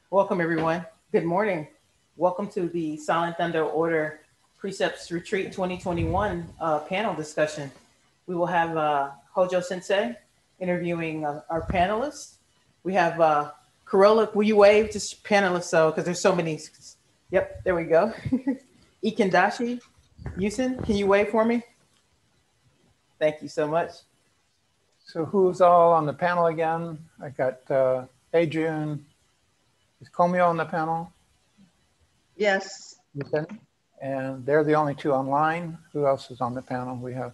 Welcome, everyone. Good morning. Welcome to the Silent Thunder Order Precepts Retreat 2021 panel discussion. We will have Hojo Sensei interviewing our panelists. We have Corolla. Will you wave? Just panelists, so because there's so many. Yep, there we go. Ikendashi Yusin, can you wave for me? Thank you so much. So who's all on the panel again? I got Ajun. Is Komio on the panel? Yes. And they're the only two online. Who else is on the panel? We have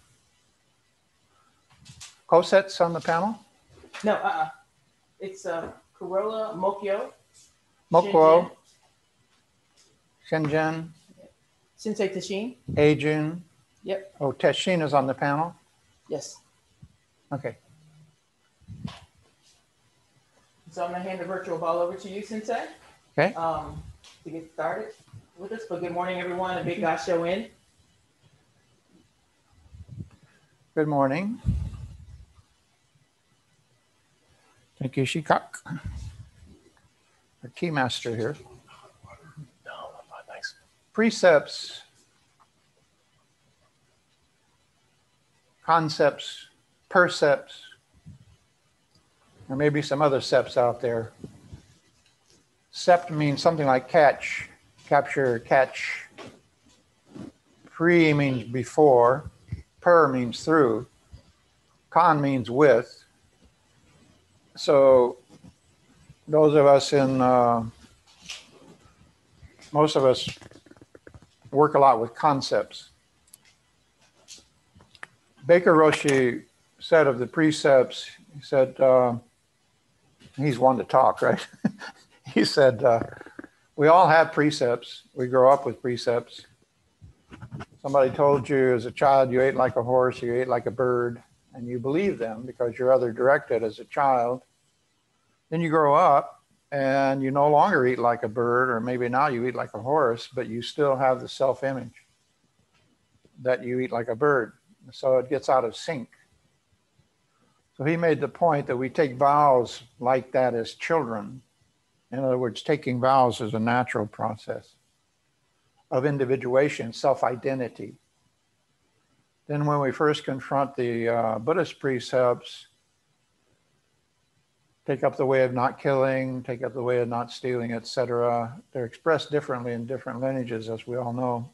Koset's on the panel? No, it's Corolla, Mokyo. Mokyo. Shenzhen. Sensei Tashin. Ajun. Yep. Oh, Tashin is on the panel? Yes. Okay. So I'm going to hand the virtual ball over to you, Sensei. Okay. To get started with us. But good morning, everyone. A big gasho in. Good morning. Thank you, Shikak. Our key master here. Nice. Precepts, concepts, percepts. There may be some other seps out there. Sept means something like catch, capture, catch. Pre means before. Per means through. Con means with. So those of us in, most of us work a lot with concepts. Baker Roshi said of the precepts, he said, he's one to talk, right? He said, we all have precepts. We grow up with precepts. Somebody told you as a child you ate like a horse, you ate like a bird, and you believe them because you're other directed as a child. Then you grow up and you no longer eat like a bird, or maybe now you eat like a horse, but you still have the self-image that you eat like a bird. So it gets out of sync. So he made the point that we take vows like that as children. In other words, taking vows is a natural process of individuation, self-identity. Then when we first confront the Buddhist precepts, take up the way of not killing, take up the way of not stealing, etc. They're expressed differently in different lineages, as we all know.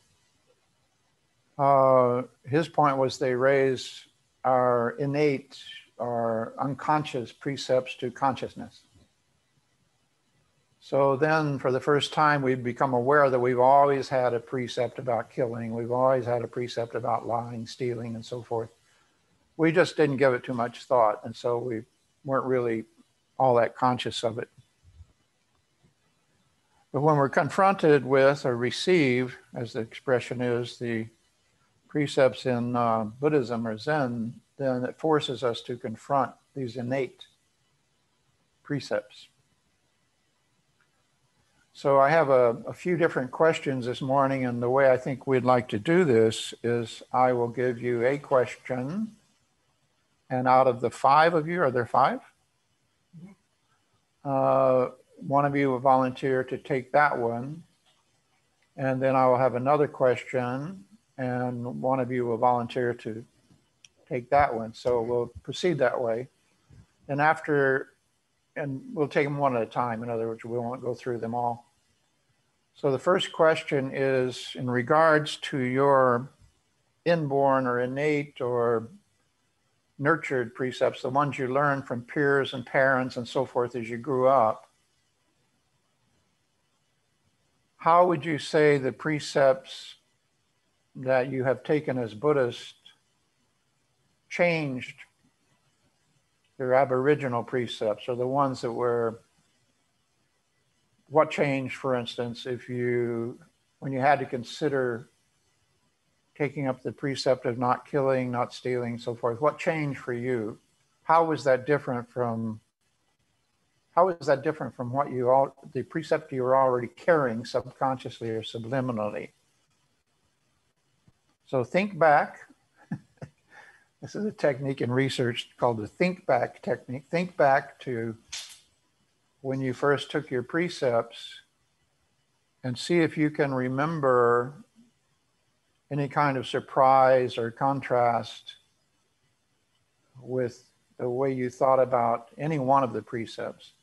His point was they raise our innate or unconscious precepts to consciousness. So then for the first time, we've become aware that we've always had a precept about killing. We've always had a precept about lying, stealing, and so forth. We just didn't give it too much thought. And so we weren't really all that conscious of it. But when we're confronted with or receive, as the expression is, the precepts in Buddhism or Zen, then it forces us to confront these innate precepts. So I have a few different questions this morning, and the way I think we'd like to do this is I will give you a question, and out of the five of you, are there five? One of you will volunteer to take that one, and then I will have another question, and one of you will volunteer to take that one. So we'll proceed that way. And we'll take them one at a time. In other words, we won't go through them all. So the first question is in regards to your inborn or innate or nurtured precepts, the ones you learned from peers and parents and so forth as you grew up. How would you say the precepts that you have taken as Buddhist changed your Aboriginal precepts, or the ones that were, what changed, for instance, when you had to consider taking up the precept of not killing, not stealing, so forth, what changed for you? How was that different from what the precept you were already carrying subconsciously or subliminally? So think back. This is a technique in research called the think back technique. Think back to when you first took your precepts and see if you can remember any kind of surprise or contrast with the way you thought about any one of the precepts.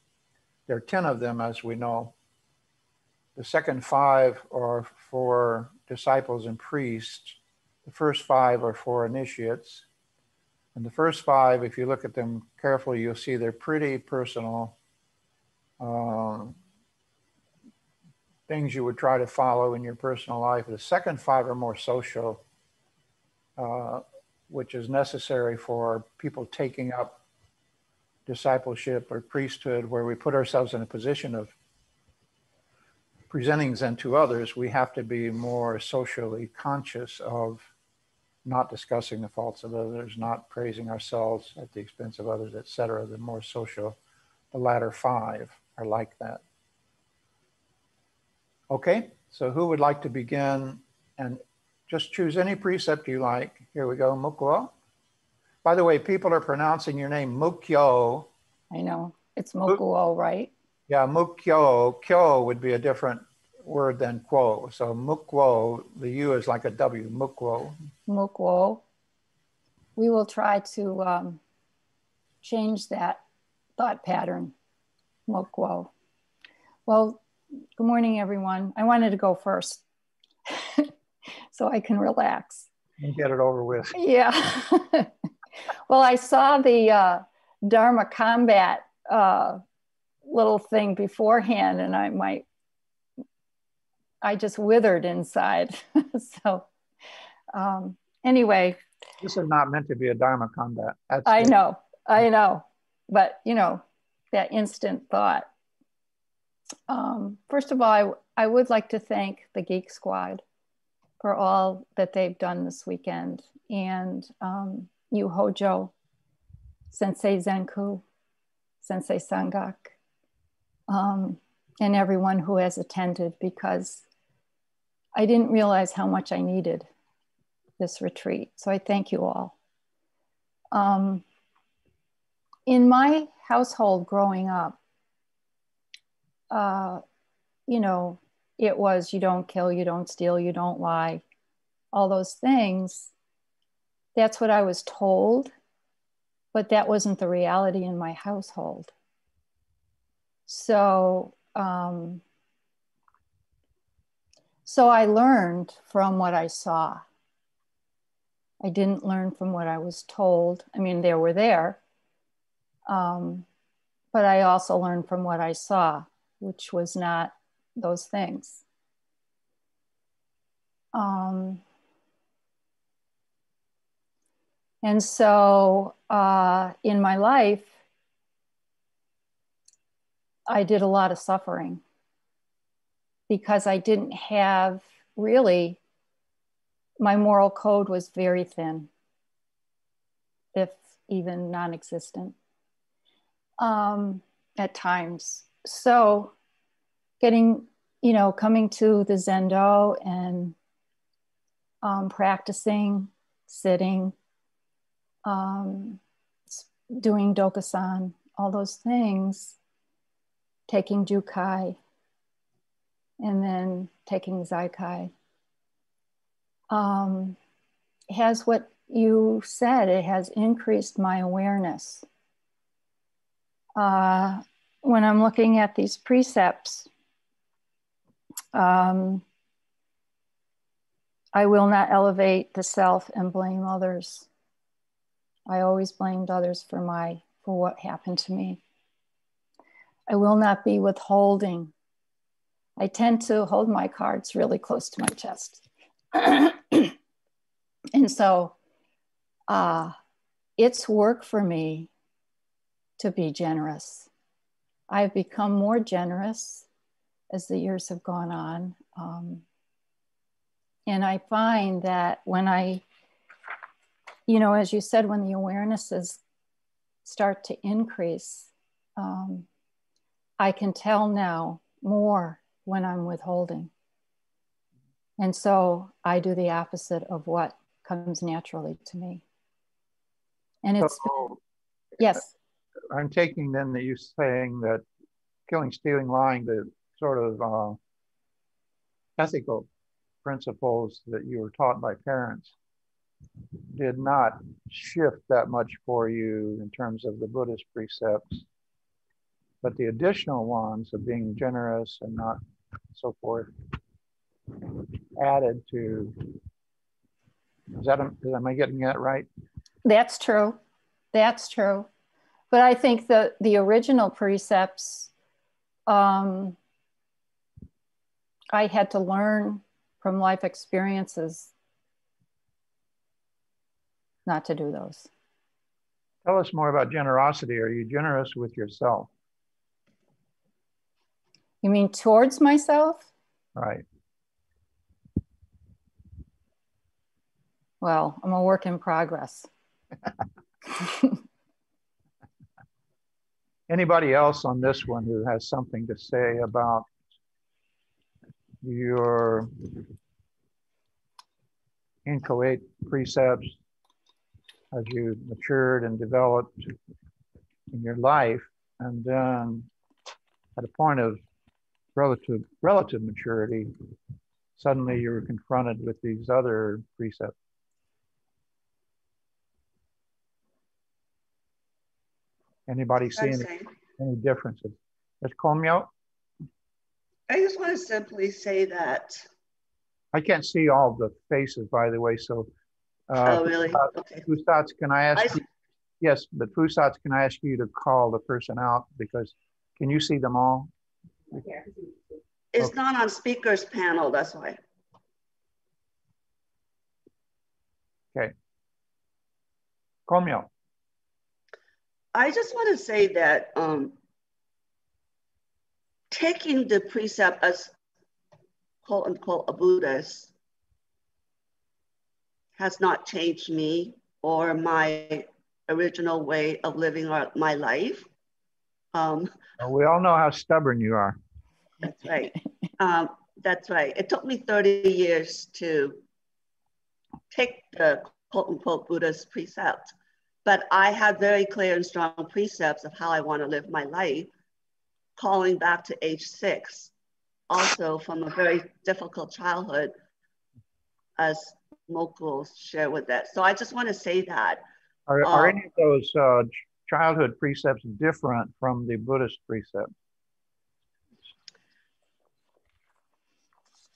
There are 10 of them, as we know. The second 5 are for disciples and priests. The first 5 are for initiates. And the first 5, if you look at them carefully, you'll see they're pretty personal things you would try to follow in your personal life. The second 5 are more social, which is necessary for people taking up discipleship or priesthood, where we put ourselves in a position of presenting Zen to others. We have to be more socially conscious of not discussing the faults of others, not praising ourselves at the expense of others, etc. The more social, the latter 5 are like that. Okay, so who would like to begin? And just choose any precept you like. Here we go, Mukwo. By the way, people are pronouncing your name Mukyo. I know, it's Mokuo, right? Yeah, Mukyo. Kyo would be a different word than quo. So Mukwo, the U is like a W, Mukwo. Mokuo. We will try to change that thought pattern, Mokuo. Well, good morning, everyone. I wanted to go first so I can relax. And get it over with. Yeah. Well, I saw the Dharma combat little thing beforehand, and I just withered inside. So anyway. This is not meant to be a Dharma combat. I know. But, you know, that instant thought. First of all, I would like to thank the Geek Squad for all that they've done this weekend. And you, Hojo, Sensei Zenku, Sensei Sangak, and everyone who has attended, because I didn't realize how much I needed this retreat. So I thank you all. In my household growing up, you know, it was, you don't kill, you don't steal, you don't lie, all those things. That's what I was told, but that wasn't the reality in my household. So, so I learned from what I saw. I didn't learn from what I was told. I mean, they were there, but I also learned from what I saw, which was not those things. And so in my life, I did a lot of suffering because I didn't have really, my moral code was very thin, if even non-existent at times. So getting, you know, coming to the Zendo and practicing, sitting, doing Dokusan, all those things, taking Jukai, and then taking Zaikai, has what you said, it has increased my awareness. When I'm looking at these precepts, I will not elevate the self and blame others. I always blamed others for what happened to me. I will not be withholding. I tend to hold my cards really close to my chest. And so it's work for me to be generous. I've become more generous as the years have gone on. And I find that when I, you know, as you said, when the awarenesses start to increase, I can tell now more when I'm withholding. And so I do the opposite of what comes naturally to me. And it's, so, yes. I'm taking then that you're saying that killing, stealing, lying, the sort of ethical principles that you were taught by parents did not shift that much for you in terms of the Buddhist precepts, but the additional ones of being generous and not so forth added to. Am I getting that right? That's true. That's true. But I think the original precepts, I had to learn from life experiences not to do those. Tell us more about generosity. Are you generous with yourself? You mean towards myself? Right. Well, I'm a work in progress. Anybody else on this one who has something to say about your inchoate precepts as you matured and developed in your life, and then at a point of relative maturity, suddenly you were confronted with these other precepts? Anybody see any differences? Let's call me out. I just want to simply say that. I can't see all the faces, by the way, so. Oh, really? Okay. Fusats, can I ask you? Yes, but Fusats, can I ask you to call the person out, because can you see them all? It's okay. Not on speakers panel, that's why. Okay. Call me out. I just want to say that taking the precept as quote unquote a Buddhist has not changed me or my original way of living my life. We all know how stubborn you are. That's right. That's right. It took me 30 years to take the quote unquote Buddhist precept, but I have very clear and strong precepts of how I want to live my life, calling back to age 6, also from a very difficult childhood, as Mokul shared with that. So I just want to say that. Are any of those childhood precepts different from the Buddhist precepts?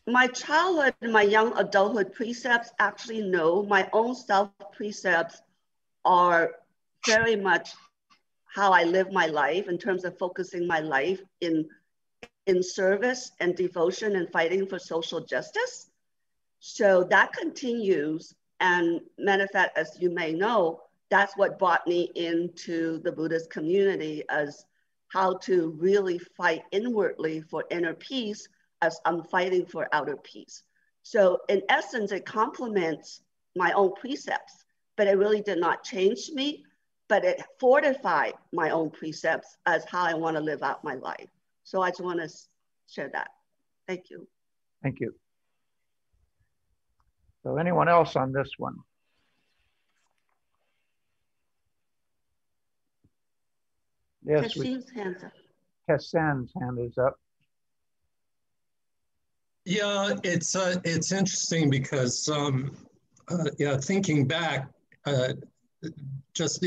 My childhood and my young adulthood precepts, actually no. My own self precepts are very much how I live my life in terms of focusing my life in service and devotion and fighting for social justice. So that continues, and matter of fact, as you may know, that's what brought me into the Buddhist community, as how to really fight inwardly for inner peace as I'm fighting for outer peace. So in essence, it complements my own precepts, but it really did not change me, but it fortified my own precepts as how I want to live out my life. So I just want to share that. Thank you. Thank you. So anyone else on this one? Yes. Kassim's hands up. Kassan's hand is up. Yeah, it's interesting because yeah, thinking back, just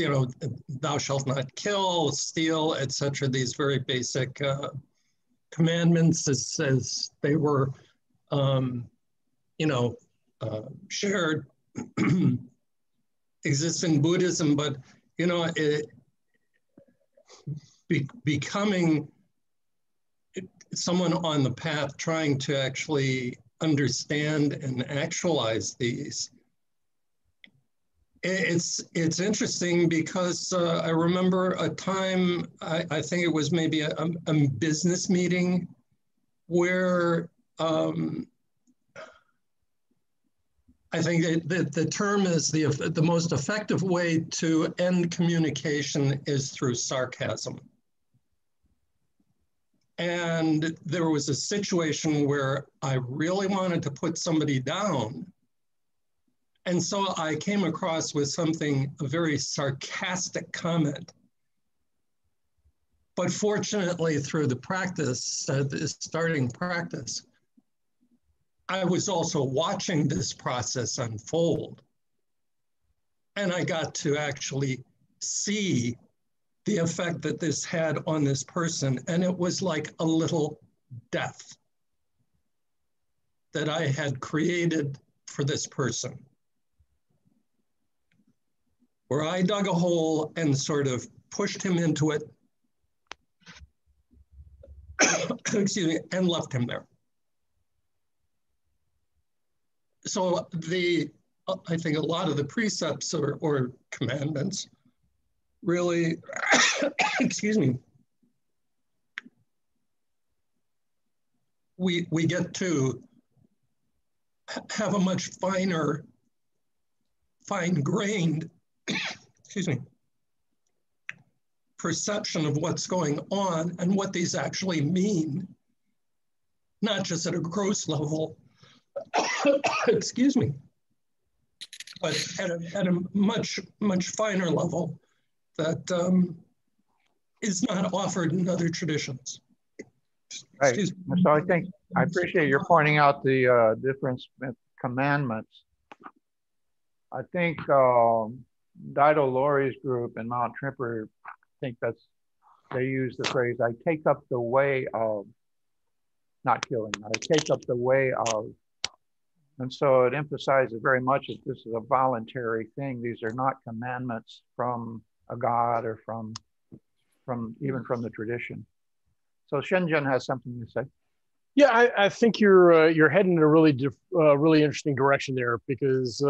thou shalt not kill, steal, etc. These very basic commandments, as they were, shared, exist in Buddhism, but becoming someone on the path trying to actually understand and actualize these. It's interesting because I remember a time, I think it was maybe a business meeting where I think that the term is the most effective way to end communication is through sarcasm. And there was a situation where I really wanted to put somebody down. And so I came across with a very sarcastic comment But fortunately, through the practice, the starting practice, I was also watching this process unfold. And I got to actually see the effect that this had on this person. And it was like a little death that I had created for this person, where I dug a hole and sort of pushed him into it, excuse me, and left him there. So I think a lot of the precepts or commandments really, excuse me, we get to have a much fine-grained, excuse me, perception of what's going on and what these actually mean, not just at a gross level, excuse me, but at a much finer level that is not offered in other traditions. Right. So I appreciate your pointing out the difference with commandments. I think Dido Laurie's group in Mount Tremper, they use the phrase, I take up the way of, not killing, I take up the way of. And so it emphasizes very much that this is a voluntary thing. These are not commandments from a god or from even from the tradition. So Shinjin has something to say. Yeah, I think you're heading in a really interesting direction there, because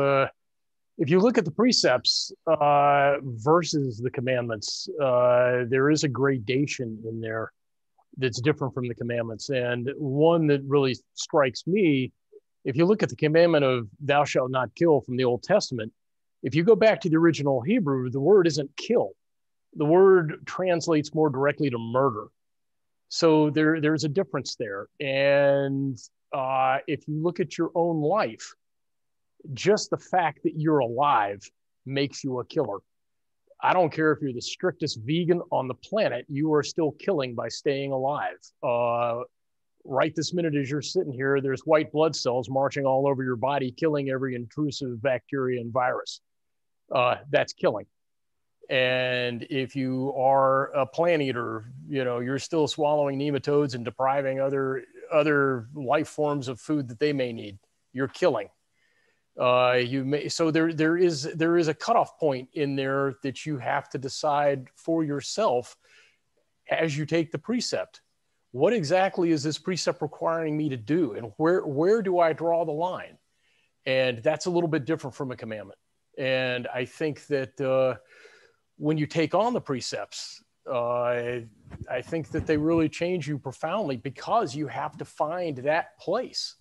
if you look at the precepts versus the commandments, there is a gradation in there that's different from the commandments. And one that really strikes me, if you look at the commandment of thou shalt not kill from the Old Testament, if you go back to the original Hebrew, the word isn't kill. The word translates more directly to murder. So there's a difference there. And if you look at your own life, just the fact that you're alive makes you a killer. I don't care if you're the strictest vegan on the planet, you are still killing by staying alive. Right this minute as you're sitting here, there's white blood cells marching all over your body, killing every intrusive bacteria and virus. That's killing. And if you are a plant eater, you're still swallowing nematodes and depriving other life forms of food that they may need. You're killing. So there is a cutoff point in there that you have to decide for yourself as you take the precept. What exactly is this precept requiring me to do, and where do I draw the line? And that's a little bit different from a commandment. And I think that when you take on the precepts, I think that they really change you profoundly, because you have to find that place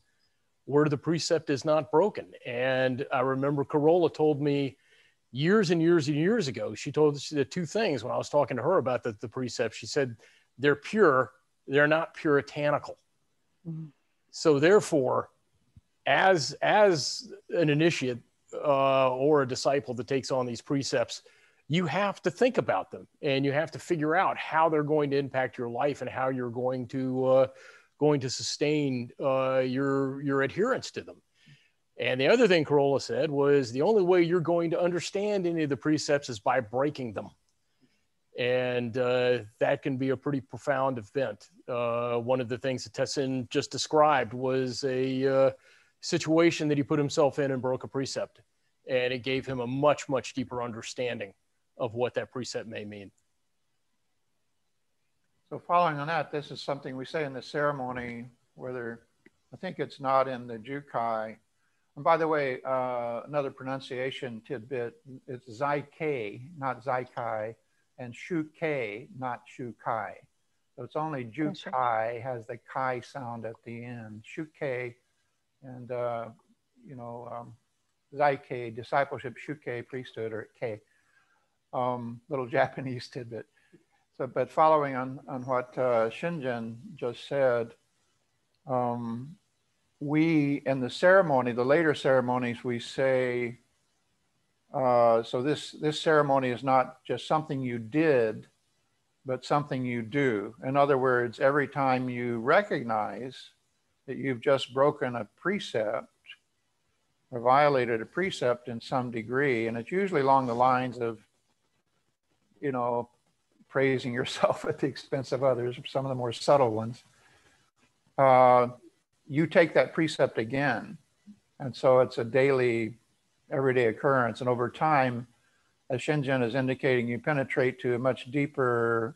where the precept is not broken. And I remember Corolla told me years and years and years ago, she told us the two things when I was talking to her about the precepts. She said, they're pure, they're not puritanical. Mm-hmm. So therefore, as an initiate or a disciple that takes on these precepts, you have to think about them, and you have to figure out how they're going to impact your life and how you're going to sustain your adherence to them. And the other thing Corolla said was the only way you're going to understand any of the precepts is by breaking them. And that can be a pretty profound event. One of the things that Tessin just described was a situation that he put himself in and broke a precept. And it gave him a much, much deeper understanding of what that precept may mean. So following on that, this is something we say in the ceremony, whether I think it's not in the Jukai. And by the way, another pronunciation tidbit, it's Zai-Kai, not Zai-Kai, and Shu-Kai, not Shu-Kai. So it's only Jukai has the Kai sound at the end. Shu-Kai and, Zai-Kai, discipleship, Shu-Kai, priesthood, or Kai. Little Japanese tidbit. So, but following on what Shinjin just said, we in the ceremony, the later ceremonies, we say, so this ceremony is not just something you did, but something you do. In other words, every time you recognize that you've just broken a precept or violated a precept in some degree, and it's usually along the lines of, you know, praising yourself at the expense of others, some of the more subtle ones, you take that precept again. And so it's a daily, everyday occurrence. And over time, as Shinjin is indicating, you penetrate to a much deeper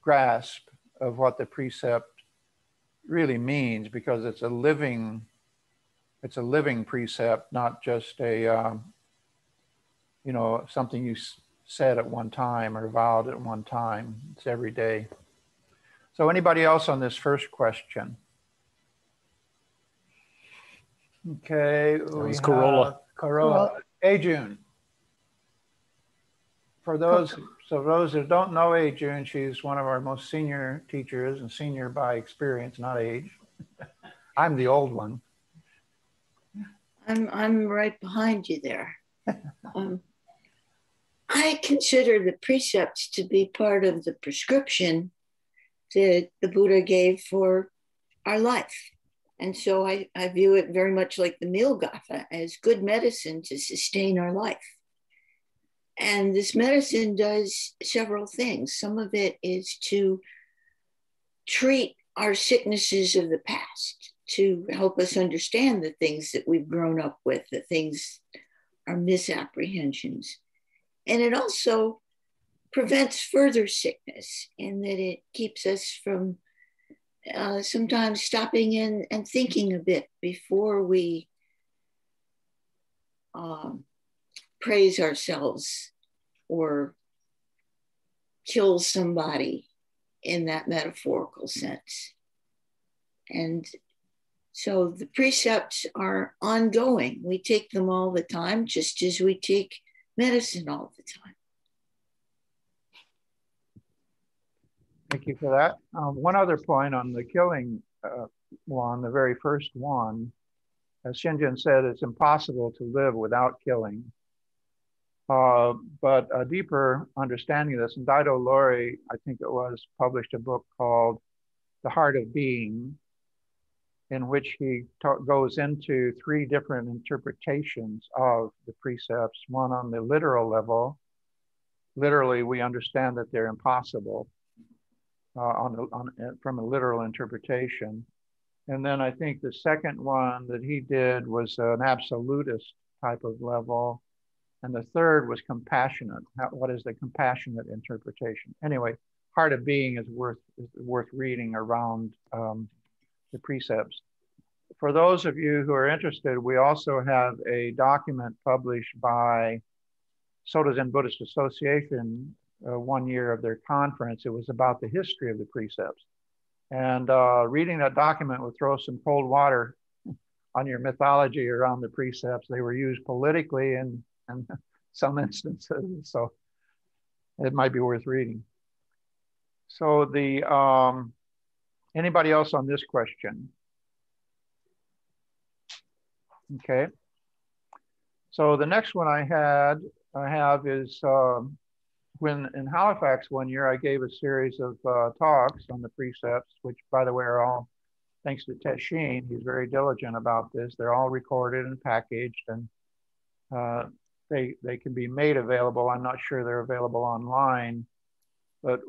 grasp of what the precept really means, because it's a living precept, not just a, you know, something you said at one time or vowed at one time. It's every day. So anybody else on this first question? Okay. That was Corolla. Corolla. Hey, June. For those who don't know June, she's one of our most senior teachers, and senior by experience, not age. I'm the old one. I'm right behind you there. I consider the precepts to be part of the prescription that the Buddha gave for our life. And so I view it very much like the meal gatha, as good medicine to sustain our life. And this medicine does several things. Some of it is to treat our sicknesses of the past, to help us understand the things that we've grown up with, the things, our misapprehensions. And it also prevents further sickness, in that it keeps us from sometimes stopping in and thinking a bit before we praise ourselves or kill somebody in that metaphorical sense. And so the precepts are ongoing. We take them all the time, just as we take medicine all the time. Thank you for that. One other point on the killing one, the very first one, as Shinjin said, it's impossible to live without killing. But a deeper understanding of this, and Daido Lori, I think it was, published a book called The Heart of Being, in which he goes into three different interpretations of the precepts. One on the literal level. Literally, we understand that they're impossible from a literal interpretation. And then I think the second one that he did was an absolutist type of level. And the third was compassionate. What is the compassionate interpretation? Anyway, Heart of Being is worth reading around the precepts. For those of you who are interested, we also have a document published by Soto Zen Buddhist Association 1 year of their conference. It was about the history of the precepts. And reading that document will throw some cold water on your mythology around the precepts. They were used politically in some instances, so it might be worth reading. So anybody else on this question? Okay. So the next one I have is when in Halifax 1 year, I gave a series of talks on the precepts, which by the way are all thanks to Teshin. He's very diligent about this. They're all recorded and packaged, and they can be made available. I'm not sure they're available online, but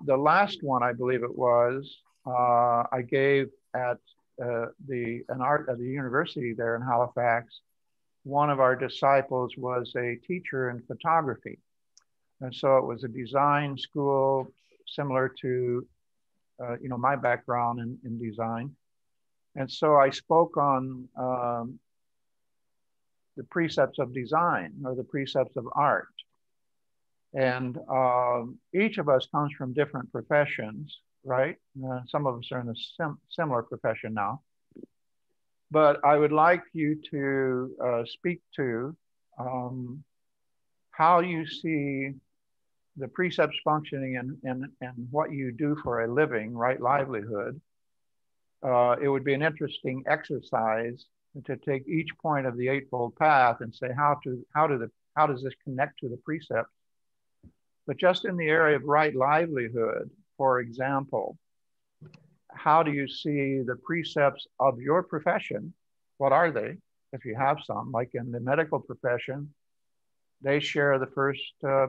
the last one, I believe it was, I gave at the university there in Halifax. One of our disciples was a teacher in photography. And so it was a design school similar to, my background in design. And so I spoke on the precepts of design, or the precepts of art. And each of us comes from different professions, right? Some of us are in a similar profession now. But I would like you to speak to how you see the precepts functioning and what you do for a living, right? Livelihood. It would be an interesting exercise to take each point of the Eightfold Path and say, how does this connect to the precepts? But just in the area of right livelihood, for example, how do you see the precepts of your profession? What are they, if you have some? Like in the medical profession, they share the first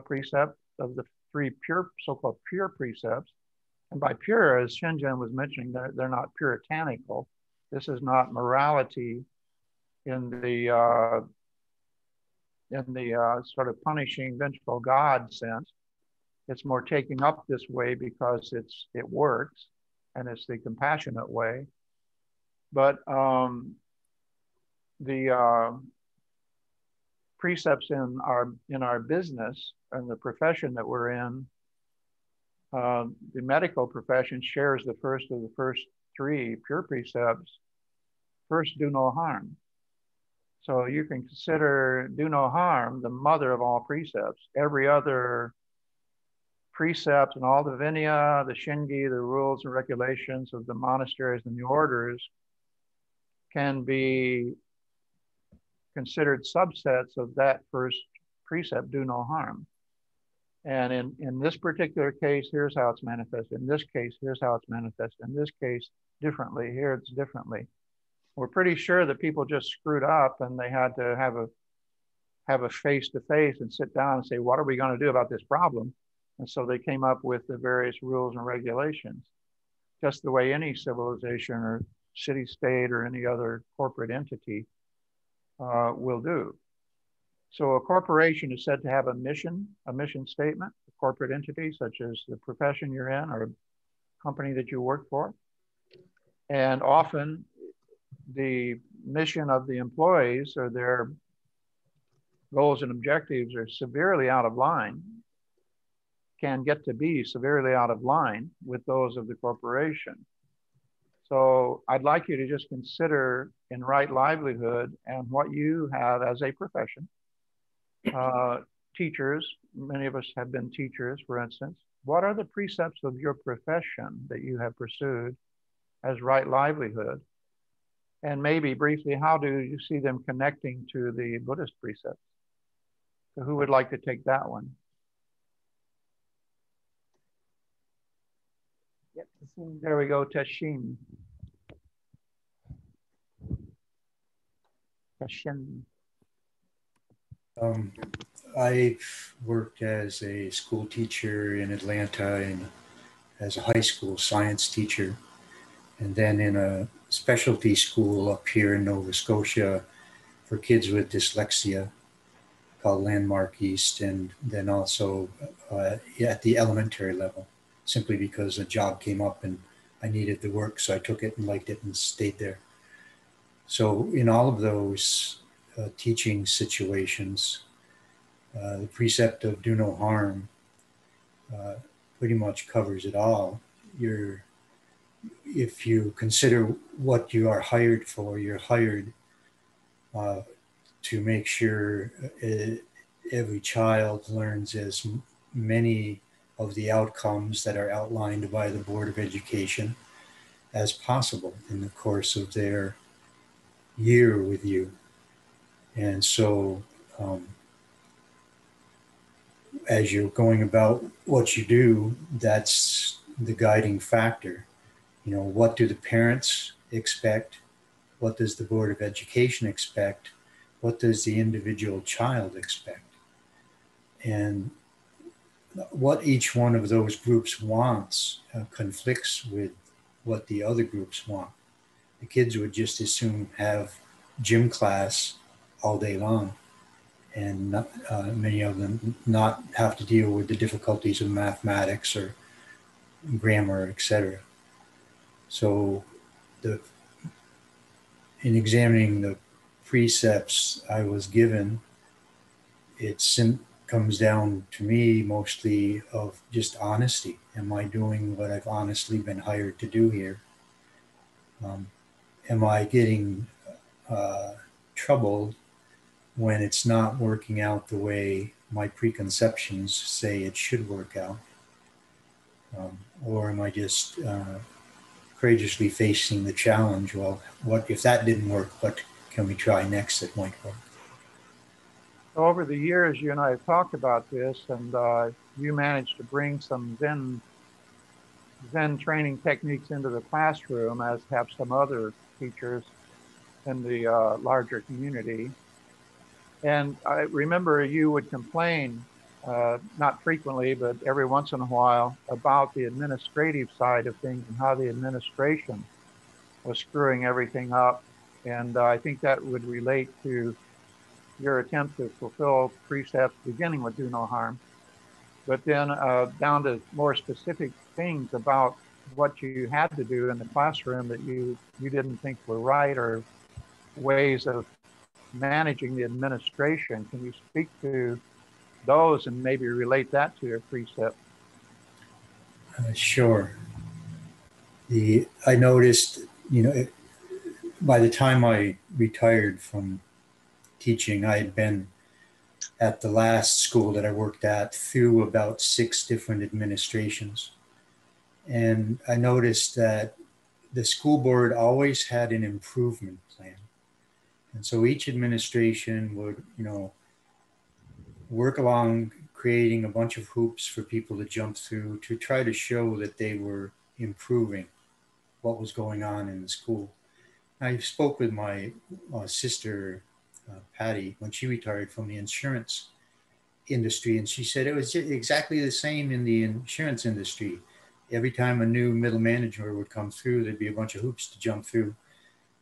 precept of the three pure, so-called pure precepts. And by pure, as Shinjin was mentioning, they're not puritanical. This is not morality in the sort of punishing, vengeful God sense. It's more taking up this way because it works, and it's the compassionate way. But the precepts in our business and the profession that we're in, the medical profession shares the first of the first three pure precepts. First, do no harm. So you can consider do no harm the mother of all precepts. Every other precept and all the Vinaya, the Shingi, the rules and regulations of the monasteries and the orders can be considered subsets of that first precept, do no harm. And in this particular case, here's how it's manifested. In this case, here's how it's manifested. In this case, differently. Here it's differently. We're pretty sure that people just screwed up and they had to have a face-to-face and sit down and say, what are we going to do about this problem? And so they came up with the various rules and regulations, just the way any civilization or city-state or any other corporate entity will do. So a corporation is said to have a mission statement, a corporate entity such as the profession you're in or a company that you work for. And often the mission of the employees or their goals and objectives are severely out of line, can get to be severely out of line with those of the corporation. So I'd like you to just consider in right livelihood and what you have as a profession. Teachers, many of us have been teachers, for instance. What are the precepts of your profession that you have pursued as right livelihood? And maybe briefly, how do you see them connecting to the Buddhist precepts? So who would like to take that one? Yep. There we go, Teshin. Teshin. I've worked as a school teacher in Atlanta and as a high school science teacher, and then in a specialty school up here in Nova Scotia for kids with dyslexia called Landmark East, and then also at the elementary level, simply because a job came up and I needed the work, so I took it and liked it and stayed there. So in all of those teaching situations, the precept of do no harm pretty much covers it all. If you consider what you are hired for, you're hired to make sure every child learns as many of the outcomes that are outlined by the Board of Education as possible in the course of their year with you. And so as you're going about what you do, that's the guiding factor. You know, what do the parents expect? What does the Board of Education expect? What does the individual child expect? And what each one of those groups wants conflicts with what the other groups want. The kids would just as soon have gym class all day long, and many of them not have to deal with the difficulties of mathematics or grammar, etc. So in examining the precepts I was given, it comes down to me mostly of just honesty. Am I doing what I've honestly been hired to do here? Am I getting troubled when it's not working out the way my preconceptions say it should work out? Or am I just courageously facing the challenge? Well, what if that didn't work? What can we try next that might work? Over the years, you and I have talked about this, and you managed to bring some Zen training techniques into the classroom, as have some other teachers in the larger community. And I remember you would complain, not frequently, but every once in a while, about the administrative side of things and how the administration was screwing everything up. And I think that would relate to your attempt to fulfill precepts beginning with do no harm, but then down to more specific things about what you had to do in the classroom that you didn't think were right, or ways of managing the administration. Can you speak to those and maybe relate that to your precept? Sure. I noticed, by the time I retired from teaching, I had been at the last school that I worked at through about 6 different administrations. And I noticed that the school board always had an improvement plan. And so each administration would, work along creating a bunch of hoops for people to jump through to try to show that they were improving what was going on in the school. I spoke with my sister, Patty, when she retired from the insurance industry, and she said it was exactly the same in the insurance industry. Every time a new middle manager would come through, there'd be a bunch of hoops to jump through,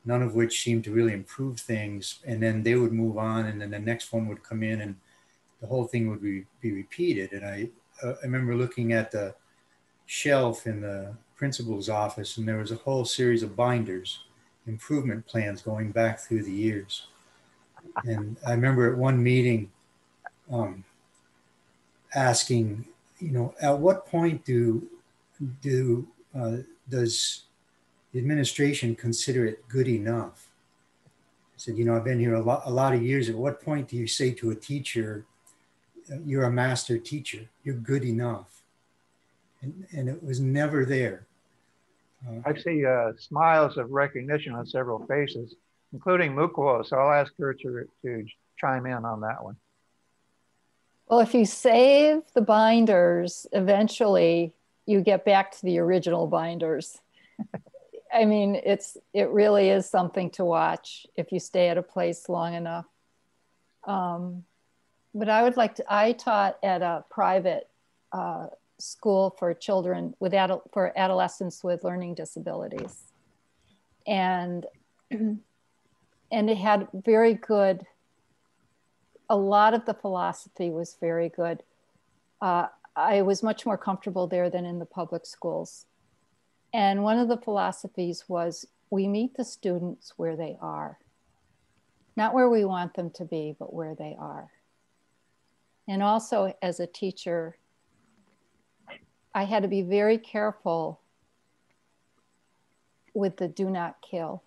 none of which seemed to really improve things. And then they would move on, and then the next one would come in, and the whole thing would be repeated. And I remember looking at the shelf in the principal's office, and there was a whole series of binders, improvement plans going back through the years. And I remember at one meeting asking, at what point does the administration consider it good enough? I said, I've been here a lot of years. At what point do you say to a teacher, you're a master teacher, you're good enough? And it was never there. I see smiles of recognition on several faces, including Mukuo, so I'll ask her to chime in on that one. Well, if you save the binders, eventually you get back to the original binders. I mean, it really is something to watch if you stay at a place long enough. But I taught at a private school for children for adolescents with learning disabilities. And it had very good, a lot of the philosophy was very good. I was much more comfortable there than in the public schools. And one of the philosophies was, we meet the students where they are. Not where we want them to be, but where they are. And also as a teacher, I had to be very careful with the do not kill,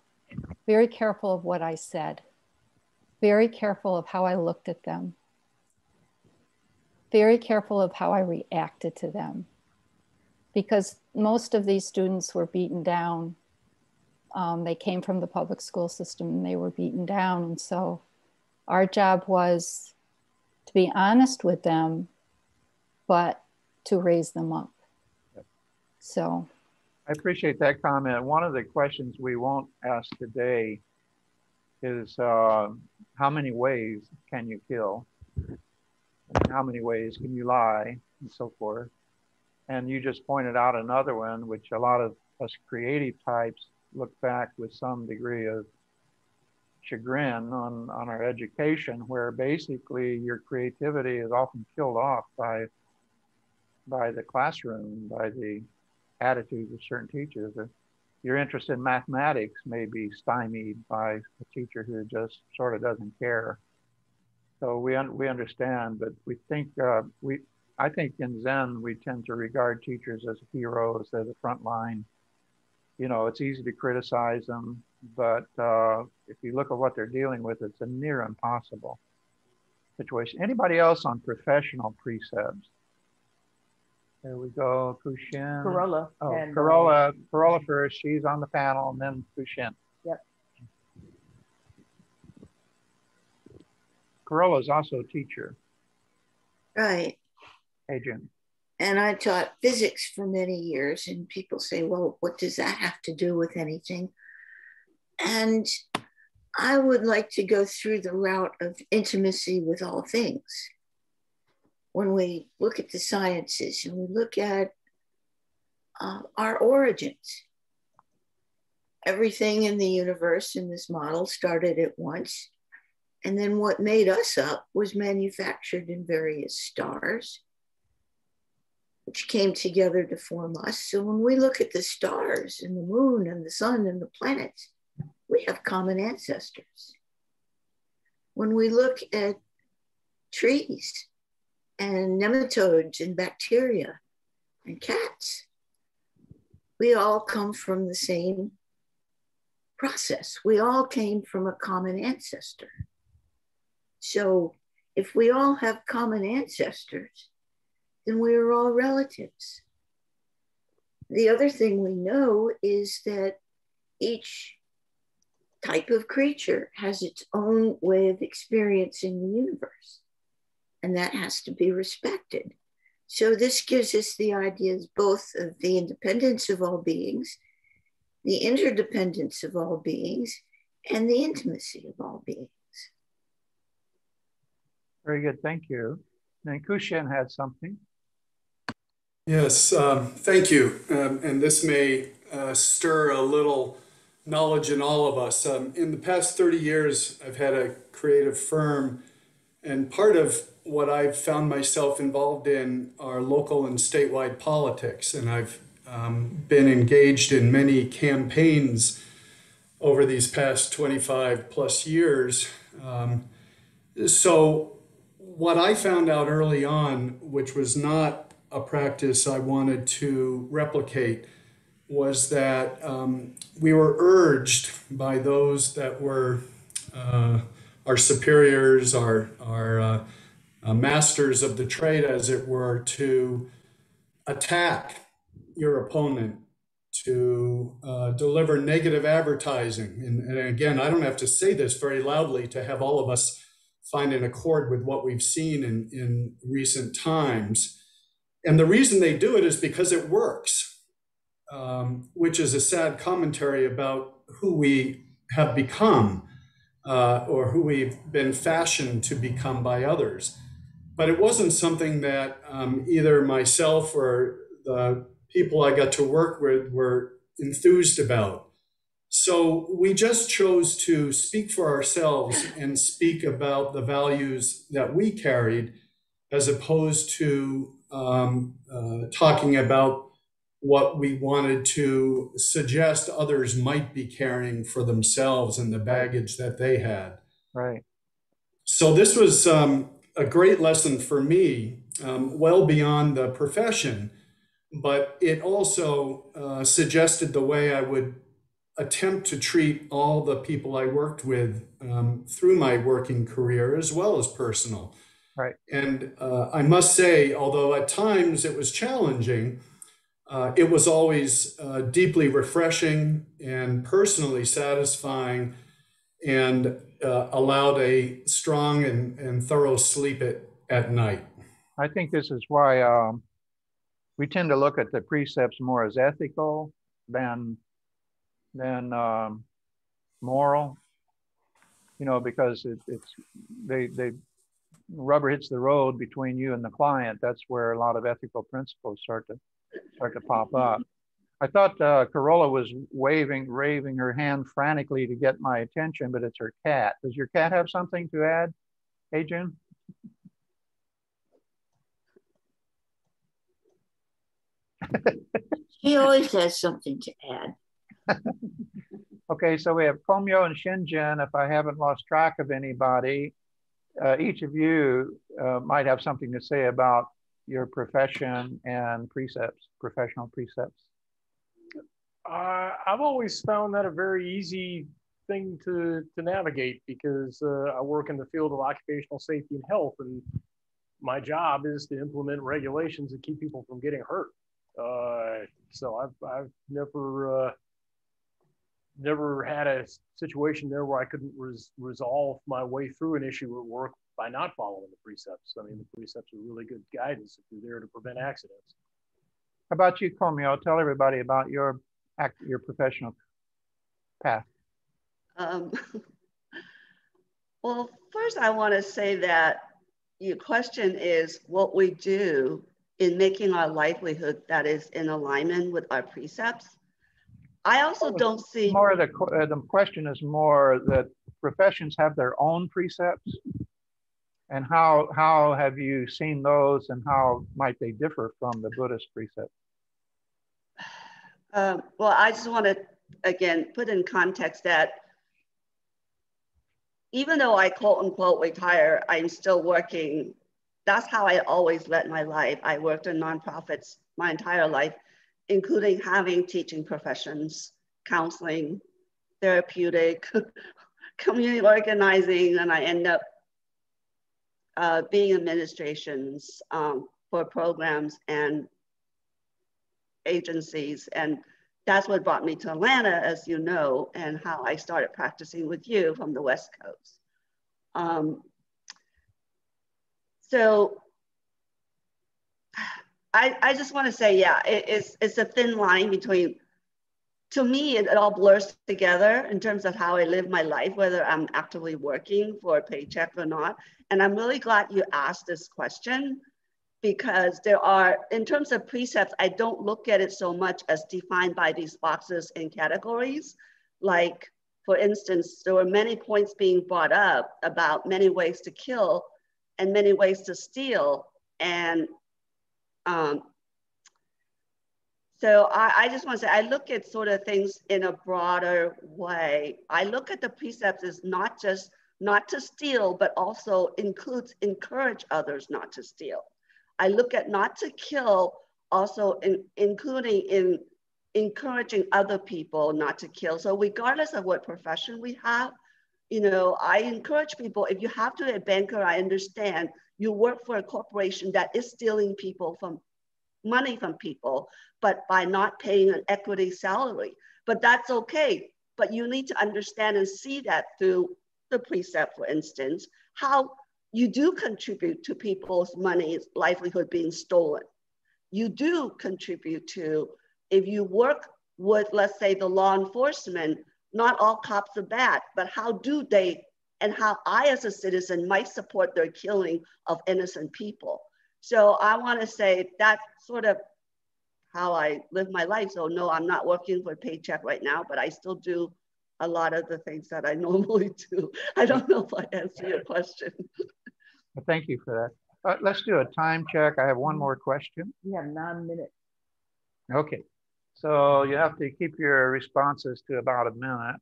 very careful of what I said, very careful of how I looked at them, very careful of how I reacted to them, because most of these students were beaten down. They came from the public school system and they were beaten down. And so our job was to be honest with them, but to raise them up. So I appreciate that comment. One of the questions we won't ask today is how many ways can you kill? How many ways can you lie, and so forth. And you just pointed out another one, which a lot of us creative types look back with some degree of chagrin on our education, where basically your creativity is often killed off by the classroom, by the attitudes of certain teachers. Your interest in mathematics may be stymied by a teacher who just sort of doesn't care. So we understand, but we think I think in Zen we tend to regard teachers as heroes, as the front line. It's easy to criticize them, but if you look at what they're dealing with, it's a near impossible situation. Anybody else on professional precepts? There we go, Kushin. Corolla. Oh, and, Corolla first. She's on the panel, and then Kushin. Yep. Corolla is also a teacher. Right. Adrian. And I taught physics for many years, and people say, well, what does that have to do with anything? And I would like to go through the route of intimacy with all things. When we look at the sciences and we look at our origins, everything in the universe in this model started at once. And then what made us up was manufactured in various stars, which came together to form us. So when we look at the stars and the moon and the sun and the planets, we have common ancestors. When we look at trees and nematodes and bacteria and cats, we all come from the same process. We all came from a common ancestor. So if we all have common ancestors, then we are all relatives. The other thing we know is that each type of creature has its own way of experiencing the universe, and that has to be respected. So this gives us the ideas both of the independence of all beings, the interdependence of all beings, and the intimacy of all beings. Very good, thank you. And Kushan had something. Yes, thank you. And this may stir a little knowledge in all of us. In the past 30 years, I've had a creative firm, and part of what I've found myself involved in are local and statewide politics. And I've been engaged in many campaigns over these past 25 plus years. So what I found out early on, which was not a practice I wanted to replicate, was that we were urged by those that were our superiors, our masters of the trade, as it were, to attack your opponent, to deliver negative advertising. And again, I don't have to say this very loudly to have all of us find an accord with what we've seen in recent times. And the reason they do it is because it works, which is a sad commentary about who we have become or who we've been fashioned to become by others. But it wasn't something that either myself or the people I got to work with were enthused about. So we just chose to speak for ourselves and speak about the values that we carried, as opposed to talking about what we wanted to suggest others might be carrying for themselves and the baggage that they had. Right. So this was a great lesson for me, well beyond the profession, but it also suggested the way I would attempt to treat all the people I worked with through my working career as well as personal. Right. And I must say, although at times it was challenging, it was always deeply refreshing and personally satisfying, and allowed a strong and thorough sleep at night. I think this is why we tend to look at the precepts more as ethical than moral, you know, because they rubber hits the road between you and the client. That's where a lot of ethical principles start to pop up. I thought Corolla was raving her hand frantically to get my attention, but it's her cat. Does your cat have something to add, Adrian? He always has something to add. Okay, so we have Komyo and Shinjin. If I haven't lost track of anybody, each of you might have something to say about your profession and precepts, professional precepts. I've always found that a very easy thing to navigate, because I work in the field of occupational safety and health, and my job is to implement regulations that keep people from getting hurt. So I've never had a situation there where I couldn't resolve my way through an issue at work by not following the precepts. I mean, the precepts are really good guidance if you're there to prevent accidents. How about you, Comio? Tell everybody about your professional path. Well, first I want to say that your question is what we do in making our livelihood that is in alignment with our precepts. I also don't see more. The question is more that professions have their own precepts, and how have you seen those, and how might they differ from the Buddhist precepts? Well, I just want to again put in context that even though I quote unquote retire, I'm still working. That's how I always led my life. I worked in nonprofits my entire life, including having teaching professions, counseling, therapeutic, community organizing, and I end up being administrations for programs and agencies. And that's what brought me to Atlanta, as you know, and how I started practicing with you from the West Coast. So I just want to say, yeah, it's a thin line between, to me, it all blurs together in terms of how I live my life, whether I'm actively working for a paycheck or not. And I'm really glad you asked this question, because there are, in terms of precepts, I don't look at it so much as defined by these boxes and categories. Like, for instance, there were many points being brought up about many ways to kill and many ways to steal. And so I just want to say, I look at sort of things in a broader way. I look at the precepts as not just not to steal, but also encourage others not to steal. I look at not to kill, also including in encouraging other people not to kill. So regardless of what profession we have, you know, I encourage people, if you have to be a banker, I understand you work for a corporation that is stealing money from people, but by not paying an equity salary. But that's okay. But you need to understand and see that through the precept, for instance, how you do contribute to people's money, livelihood being stolen. You do contribute to, if you work with, let's say, the law enforcement, not all cops are bad, but how do they, and how I as a citizen might support their killing of innocent people. So I want to say that's sort of how I live my life. So no, I'm not working for a paycheck right now, but I still do a lot of the things that I normally do. I don't know if I answered your question. Well, thank you for that. Let's do a time check. I have one more question. We have 9 minutes. Okay, so you have to keep your responses to about a minute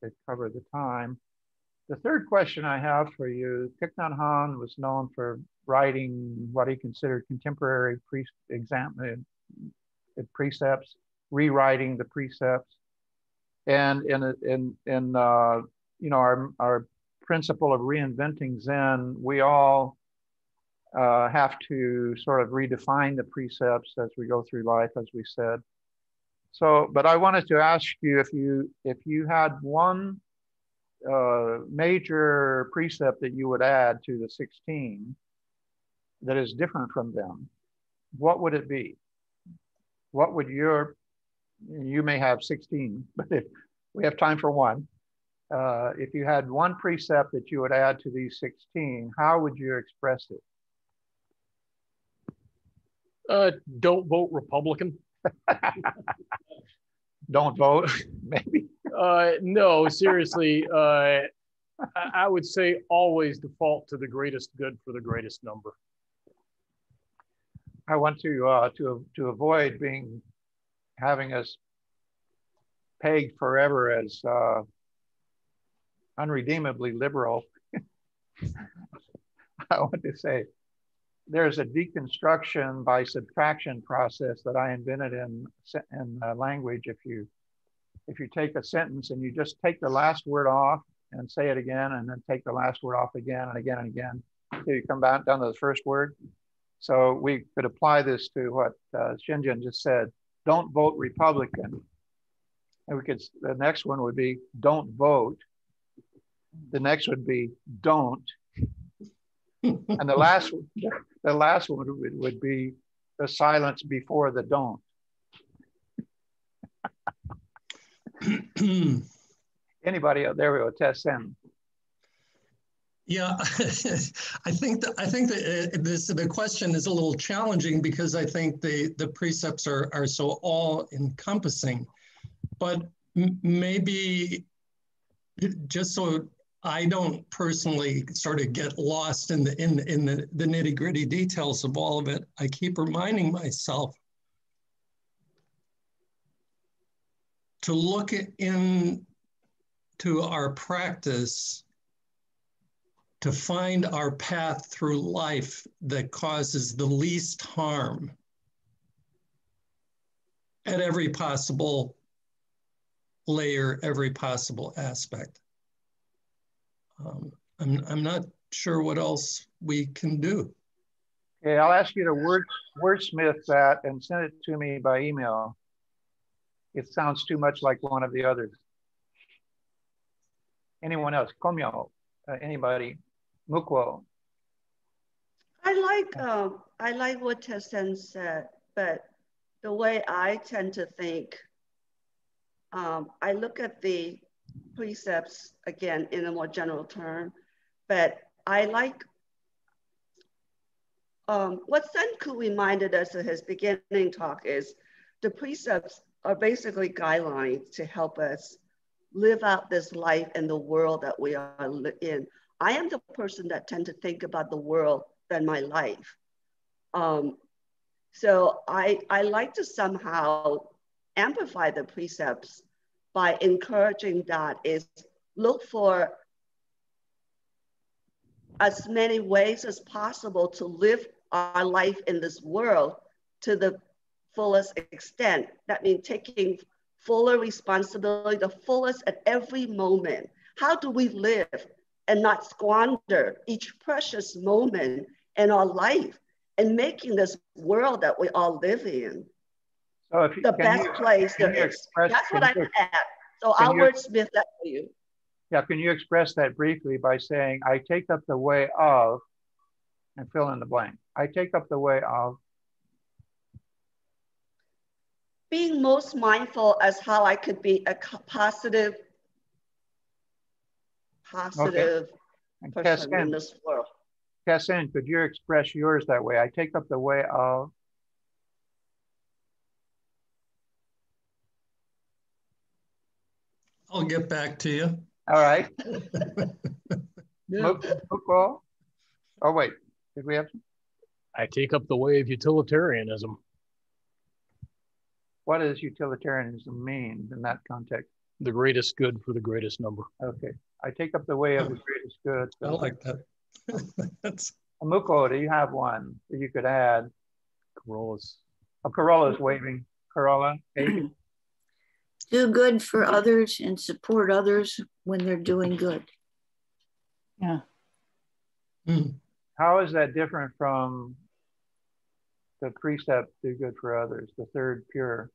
to cover the time. The third question I have for you, Thich Nhat Hanh was known for writing what he considered contemporary precepts, rewriting the precepts, and in you know, our principle of reinventing Zen, we all have to sort of redefine the precepts as we go through life, as we said. So, but I wanted to ask you if you had one major precept that you would add to the 16 that is different from them, what would it be? What would you may have 16, but if we have time for one, if you had one precept that you would add to these 16, how would you express it? Don't vote Republican. Don't vote, maybe. No, seriously, I would say always default to the greatest good for the greatest number. I want to avoid having us pegged forever as unredeemably liberal. I want to say there's a deconstruction by subtraction process that I invented in language. If you take a sentence and you just take the last word off and say it again, and then take the last word off again and again and again, until you come back down to the first word. So we could apply this to what Shinjin just said. Don't vote Republican. And the next one would be don't vote. The next would be don't. And the last one would be the silence before the don't. Anybody out there will test in? Yeah, I think that the question is a little challenging because I think the precepts are so all encompassing, but maybe just so I don't personally sort of get lost in the nitty gritty details of all of it, I keep reminding myself to look into our practice to find our path through life that causes the least harm at every possible layer, every possible aspect. I'm not sure what else we can do. Okay, I'll ask you to wordsmith that and send it to me by email. It sounds too much like one of the others. Anyone else? Komyo, anybody? Mukwo. I like what Tessen said, but the way I tend to think, I look at the precepts again in a more general term, but I like what Senku reminded us in his beginning talk is the precepts are basically guidelines to help us live out this life in the world that we are in. I am the person that tend to think about the world than my life. So I like to somehow amplify the precepts by encouraging that is look for as many ways as possible to live our life in this world to the fullest extent. That means taking fuller responsibility, the fullest at every moment. How do we live and not squander each precious moment in our life and making this world that we all live in So the best place there is? That's what I'm at. So I'll wordsmith that for you. Yeah, can you express that briefly by saying, I take up the way of, and fill in the blank. I take up the way of. Being most mindful as how I could be a positive person in this world. Kessin, could you express yours that way? I take up the way of. I'll get back to you. All right. Yeah. Oh, wait. Did we have? I take up the way of utilitarianism. What does utilitarianism mean in that context? The greatest good for the greatest number. Okay. I take up the way of the greatest good. I like that. That's... Amuko, do you have one that you could add? Corolla's. Oh, Corolla's waving. Corolla, Do good for others and support others when they're doing good. Yeah. How is that different from the precept, do good for others, the third pure?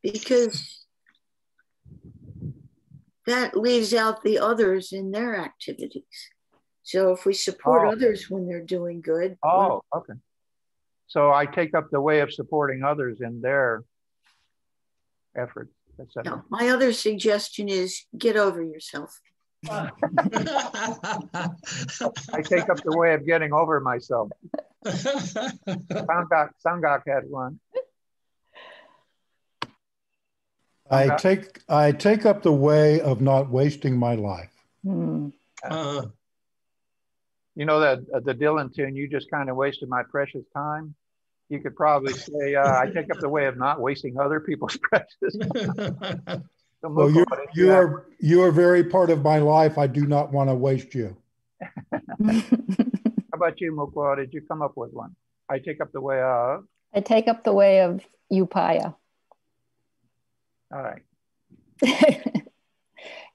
Because that leaves out the others in their activities. So if we support others when they're doing good. Oh, okay. So I take up the way of supporting others in their efforts, etc. No, my other suggestion is get over yourself. I take up the way of getting over myself. Sangak had one. I take up the way of not wasting my life. You know that the Dylan tune, you just kind of wasted my precious time. You could probably say, I take up the way of not wasting other people's precious time. So well, you are very part of my life. I do not want to waste you. How about you, Mukwa? Did you come up with one? I take up the way of? I take up the way of upaya. All right.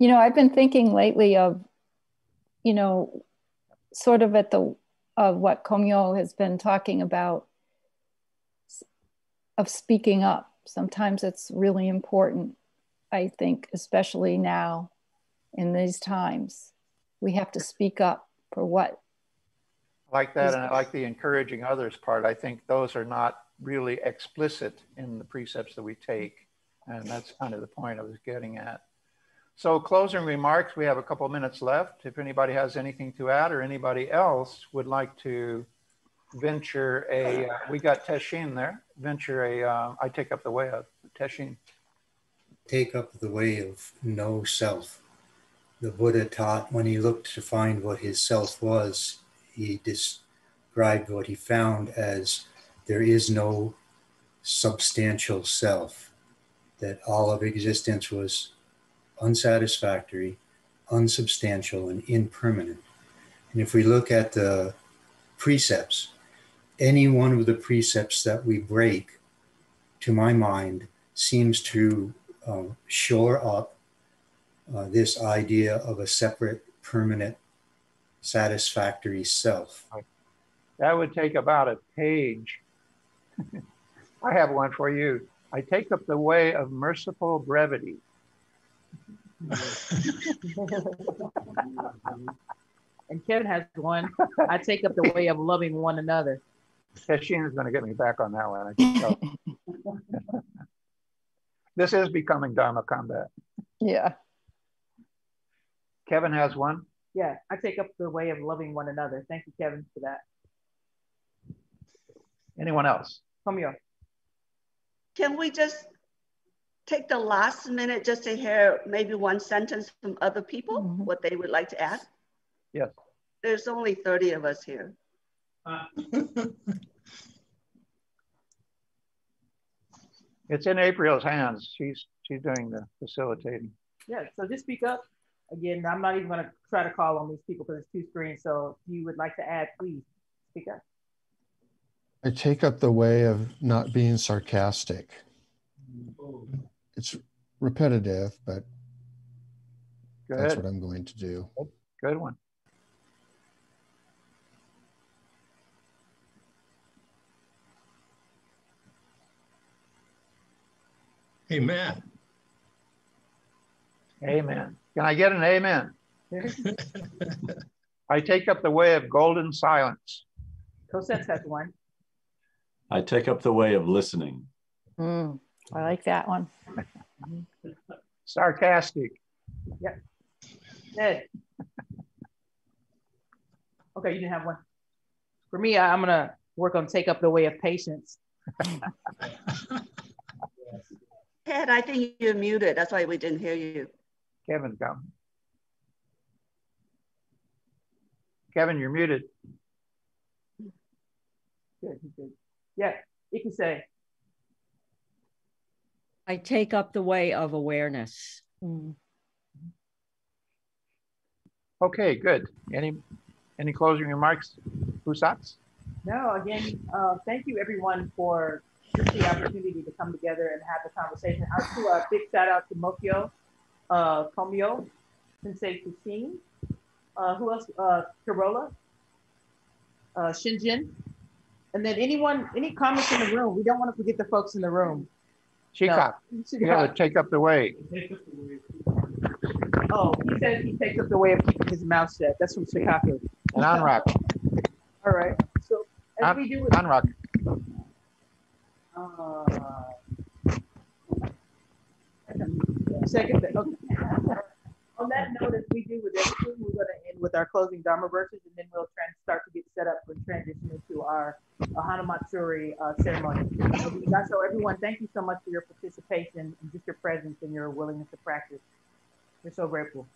You know, I've been thinking lately of, you know, sort of at the of what Komyo has been talking about, of speaking up. Sometimes it's really important, I think, especially now in these times, we have to speak up for what. I like that, and I like the encouraging others part. I think those are not really explicit in the precepts that we take, and that's kind of the point I was getting at. So closing remarks, we have a couple minutes left. If anybody has anything to add or anybody else would like to venture a, we got Teshin there, venture a, I take up the way of Teshin. Take up the way of no self. The Buddha taught when he looked to find what his self was, he described what he found as there is no substantial self, that all of existence was unsatisfactory, unsubstantial, and impermanent. And if we look at the precepts, any one of the precepts that we break, to my mind, seems to shore up this idea of a separate, permanent, satisfactory self. That would take about a page. I have one for you. I take up the way of merciful brevity. And Kevin has one. I take up the way of loving one another. Teshin is going to get me back on that one, I can tell. This is becoming Dharma combat. Yeah. Kevin has one. Yeah, I take up the way of loving one another. Thank you, Kevin, for that. Anyone else? Komyo. Can we just take the last minute just to hear maybe one sentence from other people, what they would like to add? Yes. There's only 30 of us here. It's in April's hands. She's doing the facilitating. Yeah, so just speak up. Again, I'm not even going to try to call on these people because it's 2 screens. So if you would like to add, please speak up. I take up the way of not being sarcastic. It's repetitive, but Good. That's what I'm going to do. Good one. Amen. Amen. Can I get an amen? I take up the way of golden silence. Cosette has one. I take up the way of listening. I like that one. Sarcastic. Yep. Ed. Okay, you didn't have one. For me, I'm going to work on take up the way of patience. Ted, I think you're muted. That's why we didn't hear you. Kevin's gone. Kevin, you're muted. Good, good. Yeah, you can say. I take up the way of awareness. Okay, good. Any closing remarks, Usats? No, again, thank you everyone for just the opportunity to come together and have the conversation. I'll do a big shout out to Mokyo, Komyo, Sensei Kushin, who else? Carola, Shinjin. And then any comments in the room? We don't want to forget the folks in the room. Shikak, you gotta take up the way. Oh, he says he takes up the way of keeping his mouth shut. That's from Chicago. And Anrak. All right. So as we do with Anrak. Second, okay. On that note, as we do with everything, we're going to end with our closing Dharma verses, and then we'll start to get set up and transition into our Hanamatsuri ceremony. So everyone, thank you so much for your participation and just your presence and your willingness to practice. We're so grateful.